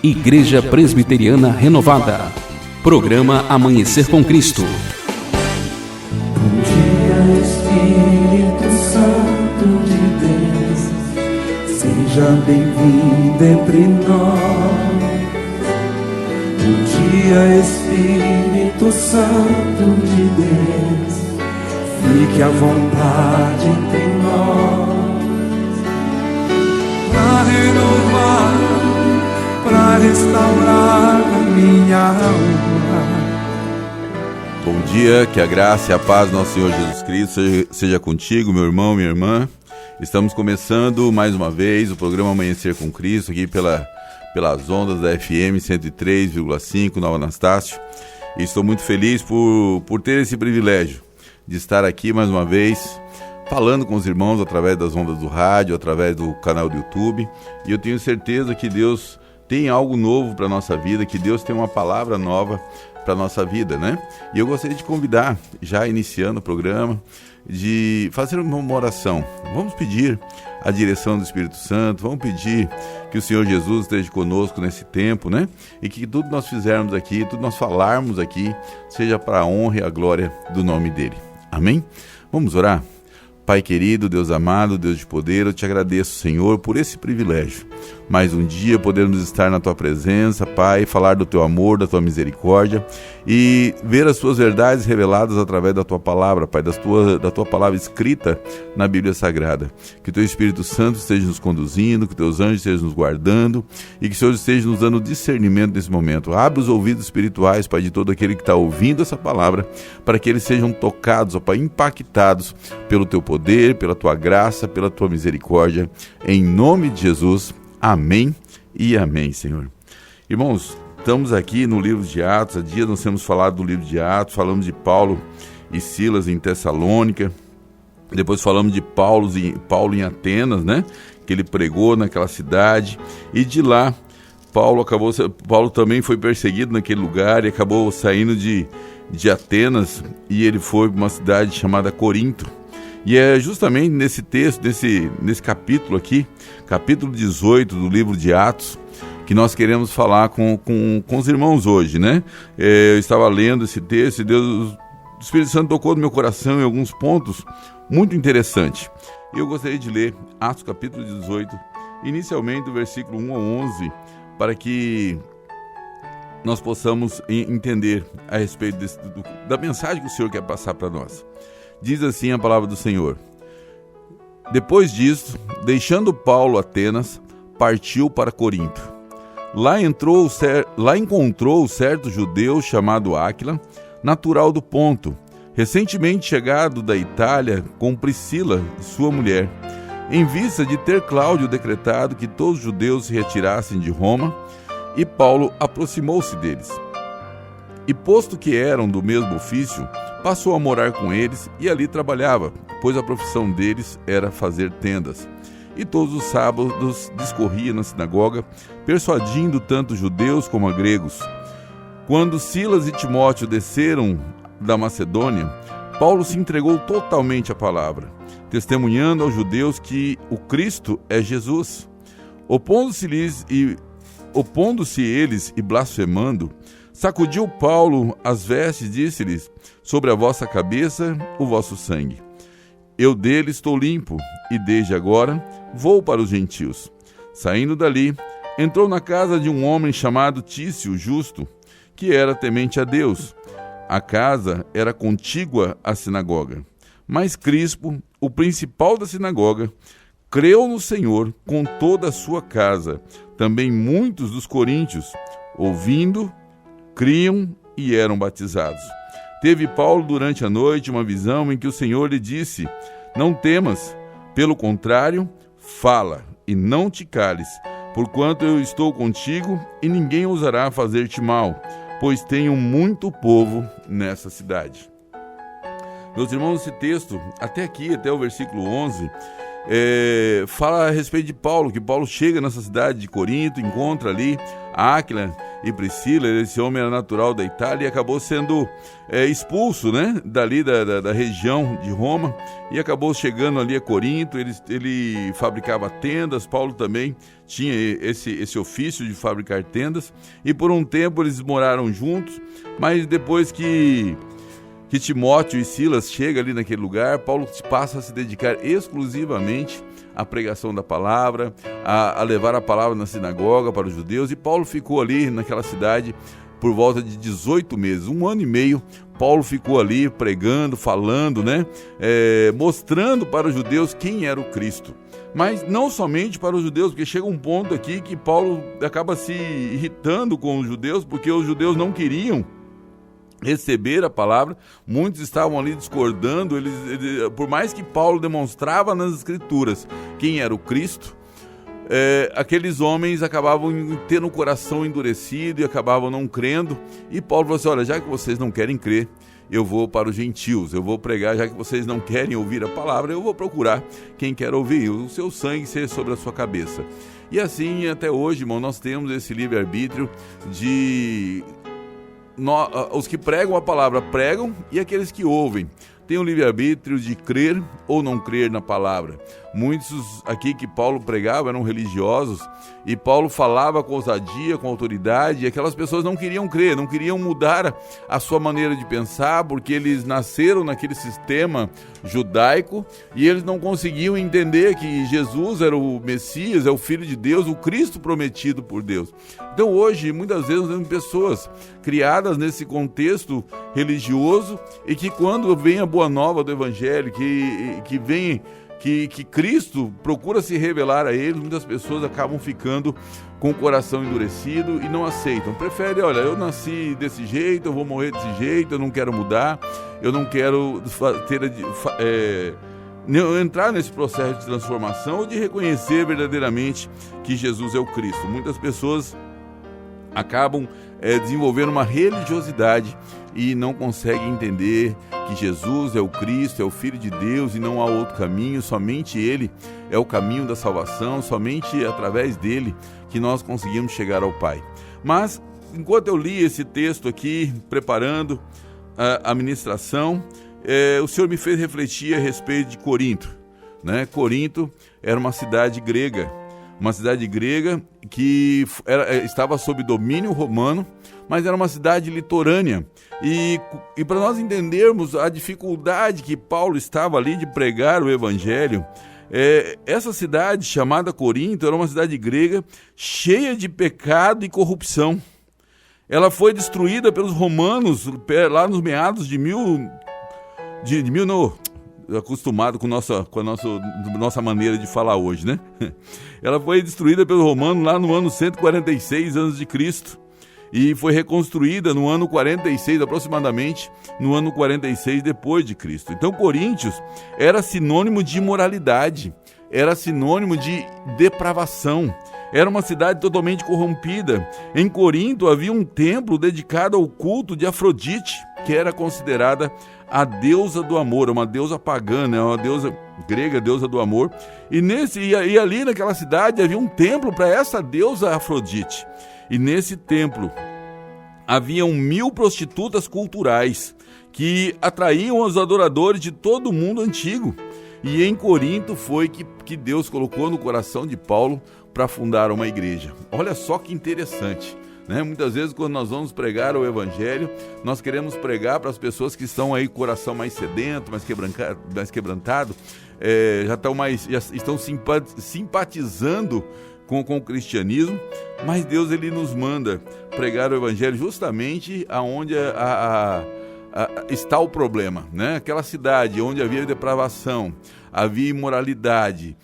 Igreja Presbiteriana Renovada. Programa Amanhecer com Cristo. Bom dia, Espírito Santo de Deus, seja bem-vindo entre nós. Bom dia, Espírito Santo de Deus, fique à vontade entre nós, para renovar, para restaurar a minha alma. Bom dia, que a graça e a paz do nosso Senhor Jesus Cristo seja contigo, meu irmão, minha irmã. Estamos começando mais uma vez o programa Amanhecer com Cristo, aqui pelas ondas da FM 103,5, Nova Anastácio. E estou muito feliz por ter esse privilégio de estar aqui mais uma vez, falando com os irmãos através das ondas do rádio, através do canal do YouTube. E eu tenho certeza que Deus tem algo novo para a nossa vida, que Deus tem uma palavra nova para a nossa vida, né? E eu gostaria de convidar, já iniciando o programa, de fazer uma oração. Vamos pedir a direção do Espírito Santo, vamos pedir que o Senhor Jesus esteja conosco nesse tempo, né? E que tudo nós fizermos aqui, tudo nós falarmos aqui, seja para a honra e a glória do nome dele. Amém? Vamos orar? Pai querido, Deus amado, Deus de poder, eu te agradeço, Senhor, por esse privilégio. Mais um dia podermos estar na Tua presença, Pai, falar do Teu amor, da Tua misericórdia e ver as Tuas verdades reveladas através da Tua palavra, Pai, da Tua palavra escrita na Bíblia Sagrada. Que o Teu Espírito Santo esteja nos conduzindo, que os Teus anjos estejam nos guardando e que o Senhor esteja nos dando discernimento nesse momento. Abre os ouvidos espirituais, Pai, de todo aquele que está ouvindo essa palavra, para que eles sejam tocados, ó Pai, impactados pelo Teu poder, pela Tua graça, pela Tua misericórdia. Em nome de Jesus, amém e amém, Senhor. Irmãos, estamos aqui no livro de Atos. Há dias nós temos falado do livro de Atos, falamos de Paulo e Silas em Tessalônica, depois falamos de Paulo em Atenas, né? Que ele pregou naquela cidade, e de lá Paulo também foi perseguido naquele lugar e acabou saindo de Atenas, e ele foi para uma cidade chamada Corinto. E é justamente nesse texto, nesse capítulo aqui, capítulo 18 do livro de Atos, que nós queremos falar com os irmãos hoje, né? Eu estava lendo esse texto e o Espírito Santo tocou no meu coração em alguns pontos muito interessantes. E eu gostaria de ler Atos capítulo 18, inicialmente do versículo 1 ao 11, para que nós possamos entender a respeito da mensagem que o Senhor quer passar para nós. Diz assim a palavra do Senhor: Depois disso, deixando Paulo Atenas, partiu para Corinto. Lá encontrou certo judeu chamado Áquila, natural do Ponto, recentemente chegado da Itália com Priscila, sua mulher, em vista de ter Cláudio decretado que todos os judeus se retirassem de Roma, e Paulo aproximou-se deles. E posto que eram do mesmo ofício, passou a morar com eles e ali trabalhava, pois a profissão deles era fazer tendas. E todos os sábados discorria na sinagoga, persuadindo tanto judeus como gregos. Quando Silas e Timóteo desceram da Macedônia, Paulo se entregou totalmente à palavra, testemunhando aos judeus que o Cristo é Jesus. Opondo-se eles e blasfemando, sacudiu Paulo as vestes e disse-lhes: Sobre a vossa cabeça o vosso sangue. Eu dele estou limpo, e desde agora vou para os gentios. Saindo dali, entrou na casa de um homem chamado Tício Justo, que era temente a Deus. A casa era contígua à sinagoga. Mas Crispo, o principal da sinagoga, creu no Senhor com toda a sua casa. Também muitos dos coríntios, ouvindo, criam e eram batizados. Teve Paulo durante a noite uma visão em que o Senhor lhe disse: Não temas, pelo contrário, fala e não te cales, porquanto eu estou contigo e ninguém ousará fazer-te mal, pois tenho muito povo nessa cidade. Meus irmãos, esse texto, até aqui, até o versículo 11, fala a respeito de Paulo, que Paulo chega nessa cidade de Corinto, encontra ali Áquila e Priscila. Esse homem era natural da Itália e acabou sendo expulso, né, dali da região de Roma, e acabou chegando ali a Corinto. Ele fabricava tendas. Paulo também tinha esse ofício de fabricar tendas, e por um tempo eles moraram juntos, mas depois que Timóteo e Silas chegam ali naquele lugar, Paulo passa a se dedicar exclusivamente à pregação da palavra, a levar a palavra na sinagoga para os judeus, e Paulo ficou ali naquela cidade por volta de 18 meses, 1 ano e meio. Paulo ficou ali pregando, falando, né, mostrando para os judeus quem era o Cristo. Mas não somente para os judeus, porque chega um ponto aqui que Paulo acaba se irritando com os judeus, porque os judeus não queriam receber a palavra. Muitos estavam ali discordando. Por mais que Paulo demonstrava nas escrituras quem era o Cristo, aqueles homens acabavam tendo o coração endurecido e acabavam não crendo. E Paulo falou assim: olha, já que vocês não querem crer, eu vou para os gentios, eu vou pregar. Já que vocês não querem ouvir a palavra, eu vou procurar quem quer ouvir, o seu sangue ser sobre a sua cabeça. E assim até hoje, irmão, nós temos esse livre-arbítrio de... os que pregam a palavra pregam, e aqueles que ouvem têm o livre-arbítrio de crer ou não crer na palavra. Muitos aqui que Paulo pregava eram religiosos, e Paulo falava com ousadia, com autoridade, e aquelas pessoas não queriam crer, não queriam mudar a sua maneira de pensar, porque eles nasceram naquele sistema judaico e eles não conseguiam entender que Jesus era o Messias, é o Filho de Deus, o Cristo prometido por Deus. Então hoje, muitas vezes, nós temos pessoas criadas nesse contexto religioso, e que quando vem a boa nova do Evangelho, que Cristo procura se revelar a eles, muitas pessoas acabam ficando com o coração endurecido e não aceitam. Preferem: olha, eu nasci desse jeito, eu vou morrer desse jeito, eu não quero mudar, eu não quero entrar nesse processo de transformação ou de reconhecer verdadeiramente que Jesus é o Cristo. Muitas pessoas acabam desenvolvendo uma religiosidade e não conseguem entender que Jesus é o Cristo, é o Filho de Deus, e não há outro caminho. Somente Ele é o caminho da salvação, somente através dele que nós conseguimos chegar ao Pai. Mas, enquanto eu li esse texto aqui, preparando a ministração, o Senhor me fez refletir a respeito de Corinto, né? Corinto era uma cidade grega, que estava sob domínio romano, mas era uma cidade litorânea. E para nós entendermos a dificuldade que Paulo estava ali de pregar o Evangelho, essa cidade chamada Corinto era uma cidade grega cheia de pecado e corrupção. Ela foi destruída pelos romanos lá nos meados de acostumado com a nossa maneira de falar hoje, né? Ela foi destruída pelo romano lá no ano 146 a.C. e foi reconstruída no ano 46, aproximadamente no ano 46 depois de Cristo. Então Coríntios era sinônimo de imoralidade, era sinônimo de depravação. Era uma cidade totalmente corrompida. Em Corinto havia um templo dedicado ao culto de Afrodite, que era considerada a deusa do amor, uma deusa pagã, né? Uma deusa grega, deusa do amor. E ali naquela cidade havia um templo para essa deusa Afrodite. E nesse templo haviam 1000 prostitutas culturais que atraíam os adoradores de todo o mundo antigo. E em Corinto foi que Deus colocou no coração de Paulo para fundar uma igreja. Olha só que interessante, né? Muitas vezes, quando nós vamos pregar o Evangelho, nós queremos pregar para as pessoas que estão aí com o coração mais sedento, mais quebrantado, já estão simpatizando com o cristianismo, mas Deus ele nos manda pregar o Evangelho justamente aonde está o problema, né? Aquela cidade onde havia depravação, havia imoralidade.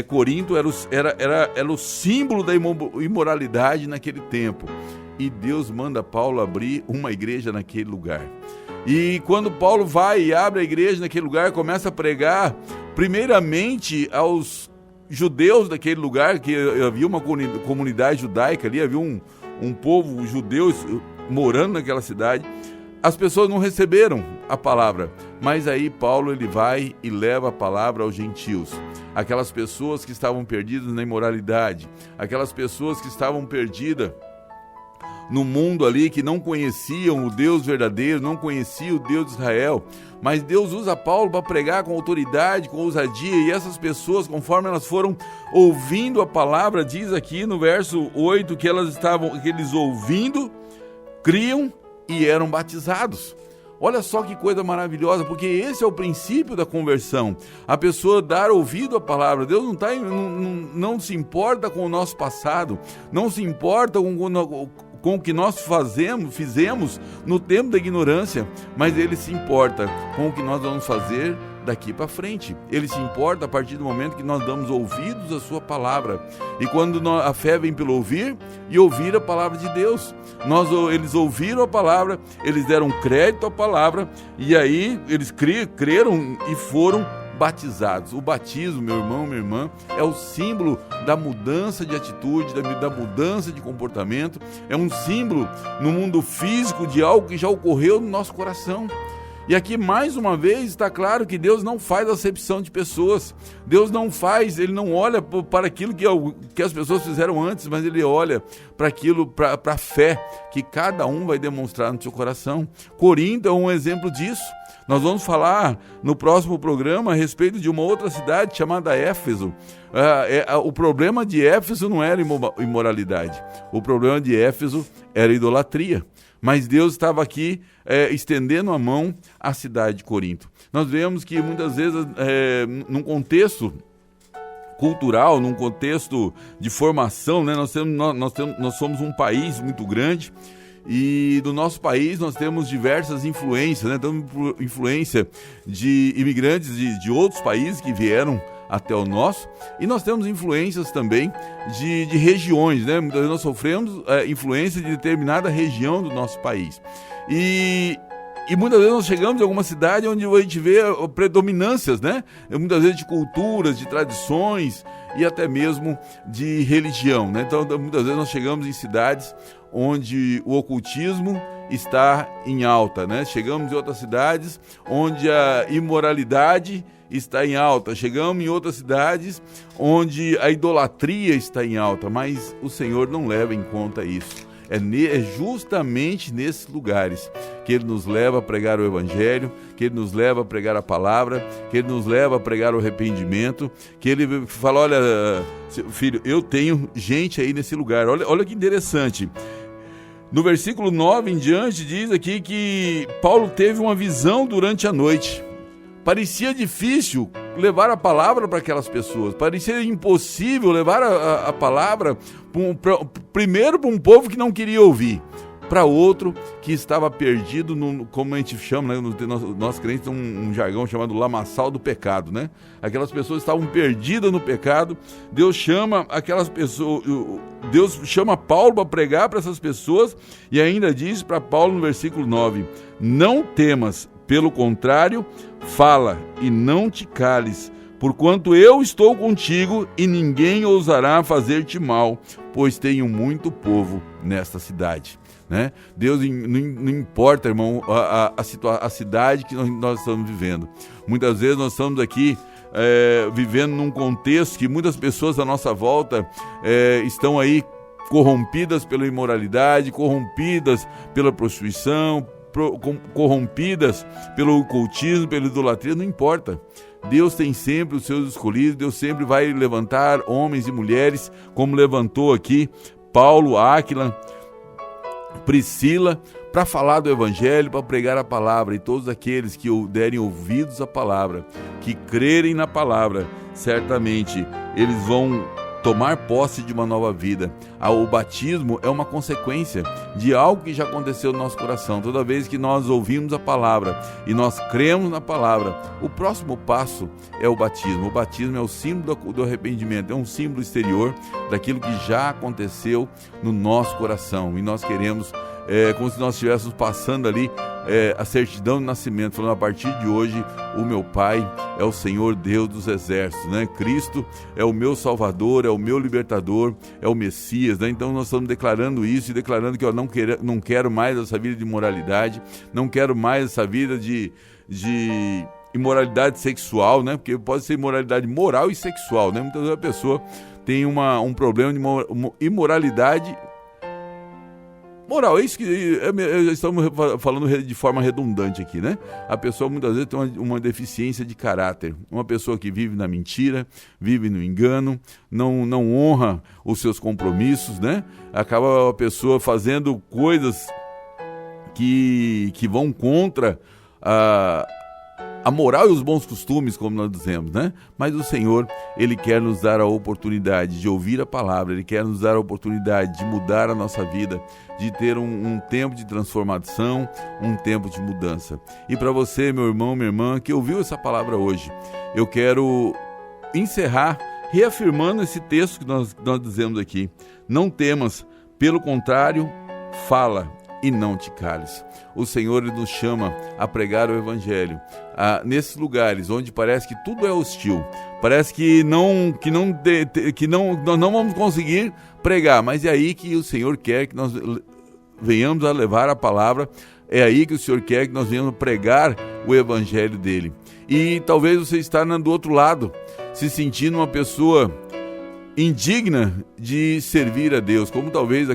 Corinto era o símbolo da imoralidade naquele tempo. E Deus manda Paulo abrir uma igreja naquele lugar. E quando Paulo vai e abre a igreja naquele lugar, começa a pregar primeiramente aos judeus daquele lugar, que havia uma comunidade judaica ali, havia um povo judeu morando naquela cidade. As pessoas não receberam a palavra, mas aí Paulo ele vai e leva a palavra aos gentios. aquelas pessoas que estavam perdidas na imoralidade, aquelas pessoas que estavam perdidas no mundo ali, que não conheciam o Deus verdadeiro, não conheciam o Deus de Israel. Mas Deus usa Paulo para pregar com autoridade, com ousadia, e essas pessoas, conforme elas foram ouvindo a palavra, diz aqui no verso 8 que eles ouvindo, criam e eram batizados. Olha só que coisa maravilhosa, porque esse é o princípio da conversão. A pessoa dar ouvido à palavra. Deus não se importa com o nosso passado, não se importa com o que nós fizemos no tempo da ignorância, mas Ele se importa com o que nós vamos fazer daqui para frente. Ele se importa a partir do momento que nós damos ouvidos à sua palavra. E quando a fé vem pelo ouvir, e ouvir a palavra de Deus. Eles ouviram a palavra, eles deram crédito à palavra, e aí eles creram e foram batizados. O batismo, meu irmão, minha irmã, é o símbolo da mudança de atitude, da mudança de comportamento, é um símbolo no mundo físico de algo que já ocorreu no nosso coração. E aqui, mais uma vez, está claro que Deus não faz acepção de pessoas. Deus Ele não olha para aquilo que as pessoas fizeram antes, mas Ele olha para a fé que cada um vai demonstrar no seu coração. Corinto é um exemplo disso. Nós vamos falar no próximo programa a respeito de uma outra cidade chamada Éfeso. O problema de Éfeso não era imoralidade. O problema de Éfeso era idolatria. Mas Deus estava aqui estendendo a mão à cidade de Corinto. Nós vemos que muitas vezes, num contexto cultural, num contexto de formação, né, nós somos um país muito grande. E do nosso país nós temos diversas influências, né? Temos influência de imigrantes de outros países que vieram até o nosso, e nós temos influências também de regiões, né? Muitas vezes nós sofremos influência de determinada região do nosso país. E muitas vezes nós chegamos em alguma cidade onde a gente vê predominâncias, né? Muitas vezes de culturas, de tradições e até mesmo de religião, né? Então, muitas vezes nós chegamos em cidades onde o ocultismo está em alta, né? Chegamos em outras cidades onde a imoralidade está em alta. Chegamos em outras cidades onde a idolatria está em alta, mas o Senhor não leva em conta isso. É justamente nesses lugares que Ele nos leva a pregar o Evangelho, que Ele nos leva a pregar a palavra, que Ele nos leva a pregar o arrependimento, que Ele fala, olha, filho, eu tenho gente aí nesse lugar. Olha que interessante. No versículo 9 em diante diz aqui que Paulo teve uma visão durante a noite. Parecia difícil levar a palavra para aquelas pessoas, parecia impossível levar a palavra primeiro para um povo que não queria ouvir, para outro que estava perdido, como a gente chama, né? Nós crentes temos um jargão chamado lamaçal do pecado, né? Aquelas pessoas estavam perdidas no pecado. Deus chama aquelas pessoas, Deus chama Paulo para pregar para essas pessoas, e ainda diz para Paulo no versículo 9: não temas, pelo contrário, fala e não te cales, porquanto eu estou contigo e ninguém ousará fazer-te mal, pois tenho muito povo nesta cidade. Né? Deus não importa, irmão, a cidade que nós estamos vivendo. Muitas vezes nós estamos aqui vivendo num contexto que muitas pessoas à nossa volta estão aí corrompidas pela imoralidade, corrompidas pela prostituição, corrompidas pelo ocultismo, pela idolatria. Não importa. Deus tem sempre os seus escolhidos. Deus sempre vai levantar homens e mulheres, como levantou aqui Paulo, Áquila, Priscila, para falar do Evangelho, para pregar a palavra. E todos aqueles que derem ouvidos à palavra, que crerem na palavra, certamente eles vão tomar posse de uma nova vida. O batismo é uma consequência de algo que já aconteceu no nosso coração. Toda vez que nós ouvimos a palavra e nós cremos na palavra, o próximo passo é o batismo. O batismo é o símbolo do arrependimento, é um símbolo exterior daquilo que já aconteceu no nosso coração. E nós queremos, como se nós estivéssemos passando ali a certidão de nascimento, falando: a partir de hoje o meu Pai é o Senhor Deus dos exércitos, né? Cristo é o meu Salvador, é o meu libertador, é o Messias, né? Então nós estamos declarando isso e declarando que eu não quero mais essa vida de moralidade, não quero mais essa vida de imoralidade sexual, né? Porque pode ser imoralidade moral e sexual, né? Muitas vezes a pessoa tem um problema de imoralidade moral. É isso que estamos falando de forma redundante aqui, né? A pessoa muitas vezes tem uma deficiência de caráter. Uma pessoa que vive na mentira, vive no engano, não honra os seus compromissos, né? Acaba a pessoa fazendo coisas que vão contra a moral e os bons costumes, como nós dizemos, né? Mas o Senhor, Ele quer nos dar a oportunidade de ouvir a palavra, Ele quer nos dar a oportunidade de mudar a nossa vida, de ter um tempo de transformação, um tempo de mudança. E para você, meu irmão, minha irmã, que ouviu essa palavra hoje, eu quero encerrar reafirmando esse texto que nós dizemos aqui. Não temas, pelo contrário, fala e não te cales. O Senhor nos chama a pregar o Evangelho nesses lugares onde parece que tudo é hostil, parece que nós não vamos conseguir pregar, mas é aí que o Senhor quer que nós venhamos a levar a palavra, é aí que o Senhor quer que nós venhamos a pregar o Evangelho dele. E talvez você está do outro lado, se sentindo uma pessoa indigna de servir a Deus, como talvez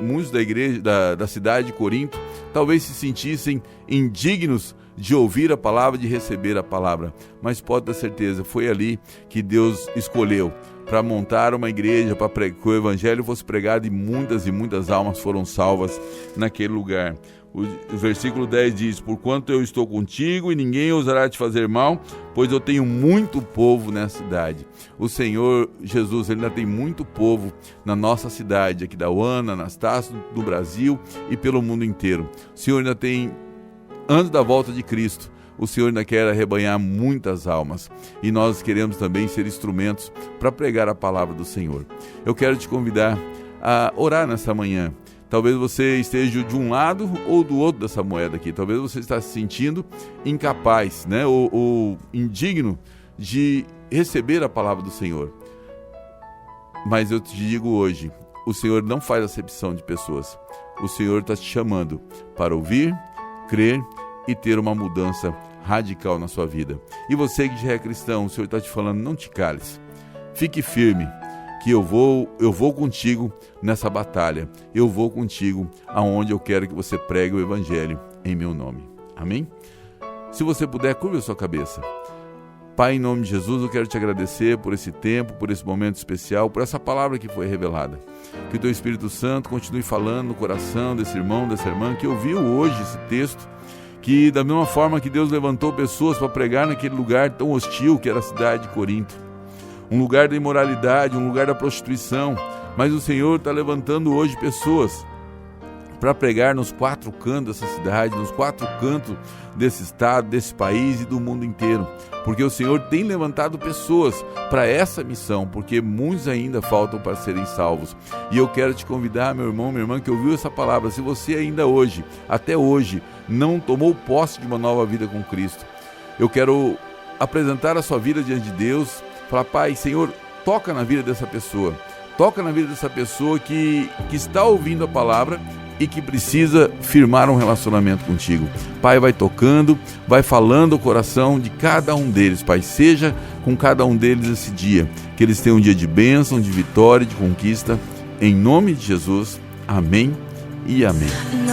muitos da igreja da cidade de Corinto talvez se sentissem indignos de ouvir a palavra, de receber a palavra. Mas pode ter certeza, foi ali que Deus escolheu para montar uma igreja, para que o Evangelho fosse pregado, e muitas almas foram salvas naquele lugar. O versículo 10 diz: porquanto eu estou contigo e ninguém ousará te fazer mal, pois eu tenho muito povo nessa cidade. O Senhor Jesus, Ele ainda tem muito povo na nossa cidade, aqui da UANA, Anastácio, do Brasil e pelo mundo inteiro. O Senhor ainda tem, antes da volta de Cristo, o Senhor ainda quer arrebanhar muitas almas, e nós queremos também ser instrumentos para pregar a palavra do Senhor. Eu quero te convidar a orar nessa manhã. Talvez você esteja de um lado ou do outro dessa moeda aqui. Talvez você está se sentindo incapaz, né? ou indigno de receber a palavra do Senhor. Mas eu te digo hoje, o Senhor não faz acepção de pessoas. O Senhor está te chamando para ouvir, crer e ter uma mudança radical na sua vida. E você que já é cristão, o Senhor está te falando: não te cales, fique firme, que eu vou contigo nessa batalha, eu vou contigo aonde eu quero que você pregue o Evangelho em meu nome. Amém? Se você puder, curva a sua cabeça. Pai, em nome de Jesus, eu quero te agradecer por esse tempo, por esse momento especial, por essa palavra que foi revelada. Que o teu Espírito Santo continue falando no coração desse irmão, dessa irmã que ouviu hoje esse texto, que da mesma forma que Deus levantou pessoas para pregar naquele lugar tão hostil que era a cidade de Corinto, um lugar da imoralidade, um lugar da prostituição, mas o Senhor está levantando hoje pessoas para pregar nos 4 cantos dessa cidade, nos 4 cantos desse estado, desse país e do mundo inteiro, porque o Senhor tem levantado pessoas para essa missão, porque muitos ainda faltam para serem salvos. E eu quero te convidar, meu irmão, minha irmã, que ouviu essa palavra, se você ainda hoje, até hoje, não tomou posse de uma nova vida com Cristo, eu quero apresentar a sua vida diante de Deus. Falar: Pai, Senhor, toca na vida dessa pessoa. Toca na vida dessa pessoa que está ouvindo a palavra e que precisa firmar um relacionamento contigo. Pai, vai tocando, vai falando o coração de cada um deles. Pai, seja com cada um deles esse dia. Que eles tenham um dia de bênção, de vitória, de conquista. Em nome de Jesus. Amém e amém.